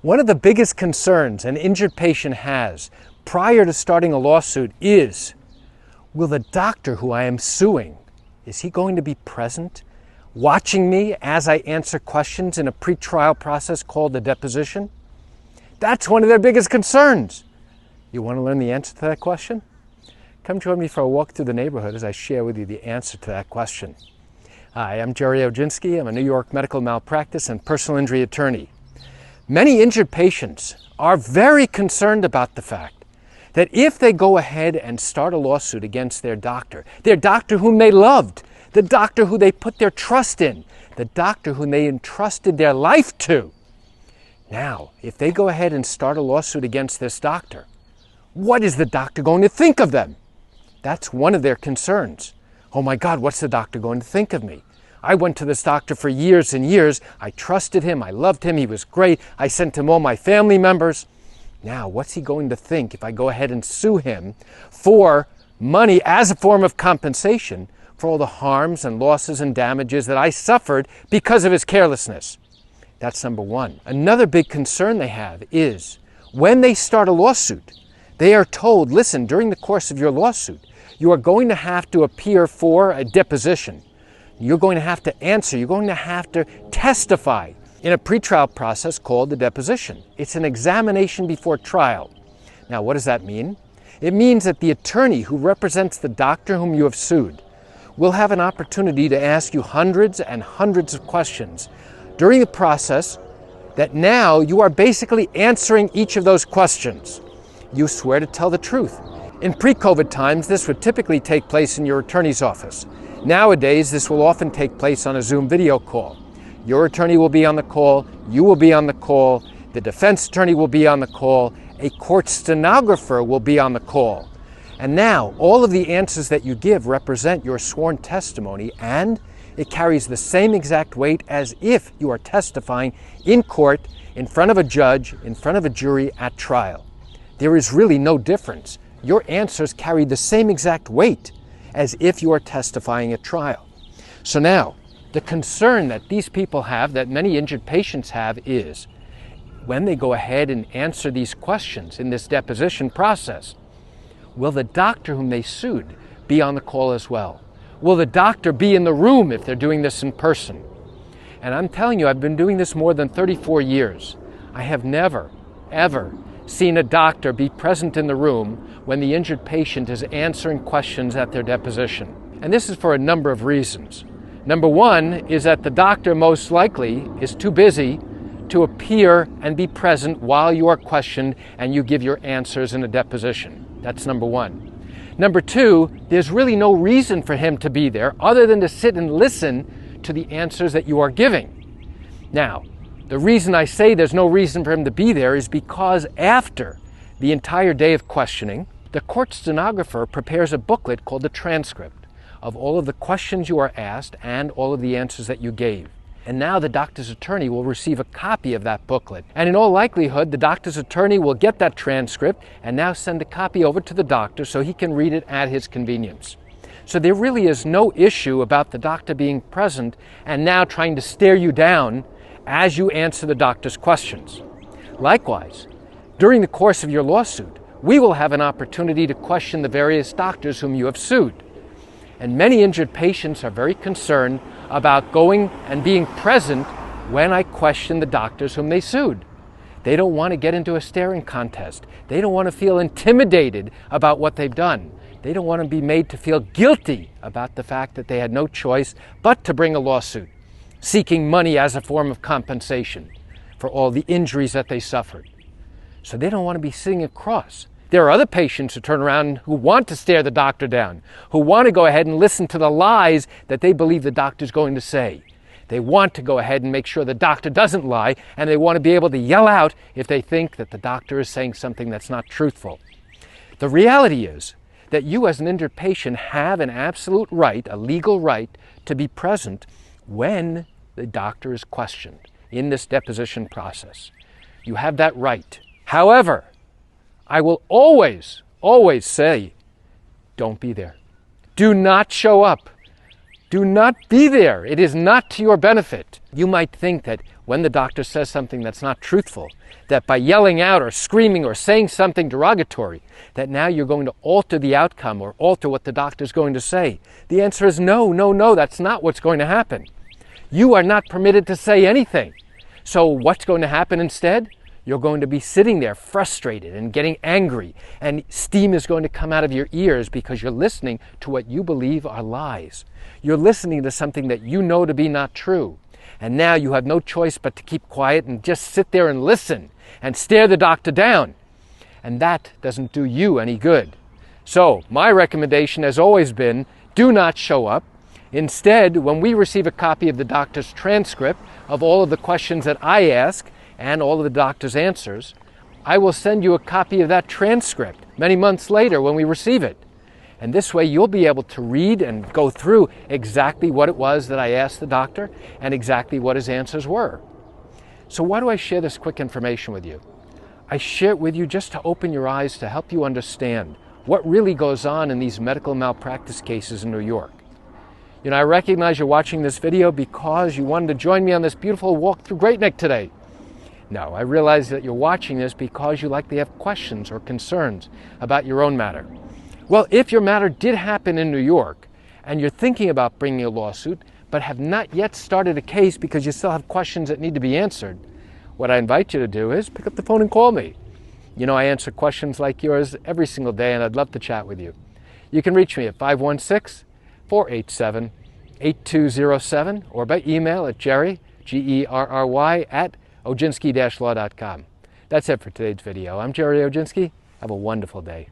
One of the biggest concerns an injured patient has prior to starting a lawsuit is, will the doctor who I am suing, is he going to be present, watching me as I answer questions in a pretrial process called a deposition? That's one of their biggest concerns. You want to learn the answer to that question? Come join me for a walk through the neighborhood as I share with you the answer to that question. Hi, I'm Gerry Oginski. I'm a New York medical malpractice and personal injury attorney. Many injured patients are very concerned about the fact that if they go ahead and start a lawsuit against their doctor whom they loved, the doctor who they put their trust in, the doctor whom they entrusted their life to. Now, if they go ahead and start a lawsuit against this doctor, what is the doctor going to think of them? That's one of their concerns. Oh my God, what's the doctor going to think of me? I went to this doctor for years and years. I trusted him. I loved him. He was great. I sent him all my family members. Now, what's he going to think if I go ahead and sue him for money as a form of compensation for all the harms and losses and damages that I suffered because of his carelessness? That's number one. Another big concern they have is when they start a lawsuit, they are told, listen, during the course of your lawsuit, you are going to have to appear for a deposition. You're going to have to answer. You're going to have to testify in a pretrial process called the deposition. It's an examination before trial. Now, what does that mean? It means that the attorney who represents the doctor whom you have sued will have an opportunity to ask you hundreds and hundreds of questions during the process that now you are basically answering each of those questions. You swear to tell the truth. In pre-COVID times, this would typically take place in your attorney's office. Nowadays, this will often take place on a Zoom video call. Your attorney will be on the call, you will be on the call, the defense attorney will be on the call, a court stenographer will be on the call. And now, all of the answers that you give represent your sworn testimony, and it carries the same exact weight as if you are testifying in court, in front of a judge, in front of a jury at trial. There is really no difference. Your answers carry the same exact weight as if you are testifying at trial. So now, the concern that these people have, that many injured patients have, is when they go ahead and answer these questions in this deposition process, will the doctor whom they sued be on the call as well? Will the doctor be in the room if they're doing this in person? And I'm telling you, I've been doing this more than 34 years. I have never, ever seen a doctor be present in the room when the injured patient is answering questions at their deposition. And this is for a number of reasons. Number one is that the doctor most likely is too busy to appear and be present while you are questioned and you give your answers in a deposition. That's number one. Number two, there's really no reason for him to be there other than to sit and listen to the answers that you are giving. Now, the reason I say there's no reason for him to be there is because after the entire day of questioning, the court stenographer prepares a booklet called the transcript of all of the questions you are asked and all of the answers that you gave. And now the doctor's attorney will receive a copy of that booklet. And in all likelihood, the doctor's attorney will get that transcript and now send a copy over to the doctor so he can read it at his convenience. So there really is no issue about the doctor being present and now trying to stare you down as you answer the doctor's questions. Likewise, during the course of your lawsuit, we will have an opportunity to question the various doctors whom you have sued. And many injured patients are very concerned about going and being present when I question the doctors whom they sued. They don't want to get into a staring contest. They don't want to feel intimidated about what they've done. They don't want to be made to feel guilty about the fact that they had no choice but to bring a lawsuit, seeking money as a form of compensation for all the injuries that they suffered. So they don't want to be sitting across. There are other patients who turn around who want to stare the doctor down, who want to go ahead and listen to the lies that they believe the doctor's going to say. They want to go ahead and make sure the doctor doesn't lie, and they want to be able to yell out if they think that the doctor is saying something that's not truthful. The reality is that you as an injured patient have an absolute right, a legal right, to be present when the doctor is questioned in this deposition process. You have that right. However, I will always say, don't be there. Do not show up. Do not be there. It is not to your benefit. You might think that, when the doctor says something that's not truthful, that by yelling out or screaming or saying something derogatory, that now you're going to alter the outcome or alter what the doctor's going to say. The answer is no, no, no, that's not what's going to happen. You are not permitted to say anything. So what's going to happen instead? You're going to be sitting there frustrated and getting angry, and steam is going to come out of your ears because you're listening to what you believe are lies. You're listening to something that you know to be not true. And now you have no choice but to keep quiet and just sit there and listen and stare the doctor down. And that doesn't do you any good. So my recommendation has always been, do not show up. Instead, when we receive a copy of the doctor's transcript of all of the questions that I ask and all of the doctor's answers, I will send you a copy of that transcript many months later when we receive it. And this way you'll be able to read and go through exactly what it was that I asked the doctor and exactly what his answers were. So why do I share this quick information with you? I share it with you just to open your eyes, to help you understand what really goes on in these medical malpractice cases in New York. You know, I recognize you're watching this video because you wanted to join me on this beautiful walk through Great Neck today. No, I realize that you're watching this because you likely have questions or concerns about your own matter. Well, if your matter did happen in New York and you're thinking about bringing a lawsuit but have not yet started a case because you still have questions that need to be answered, what I invite you to do is pick up the phone and call me. You know, I answer questions like yours every single day, and I'd love to chat with you. You can reach me at 516-487-8207 or by email at Gerry, Gerry, at Oginski-law.com. That's it for today's video. I'm Gerry Oginski. Have a wonderful day.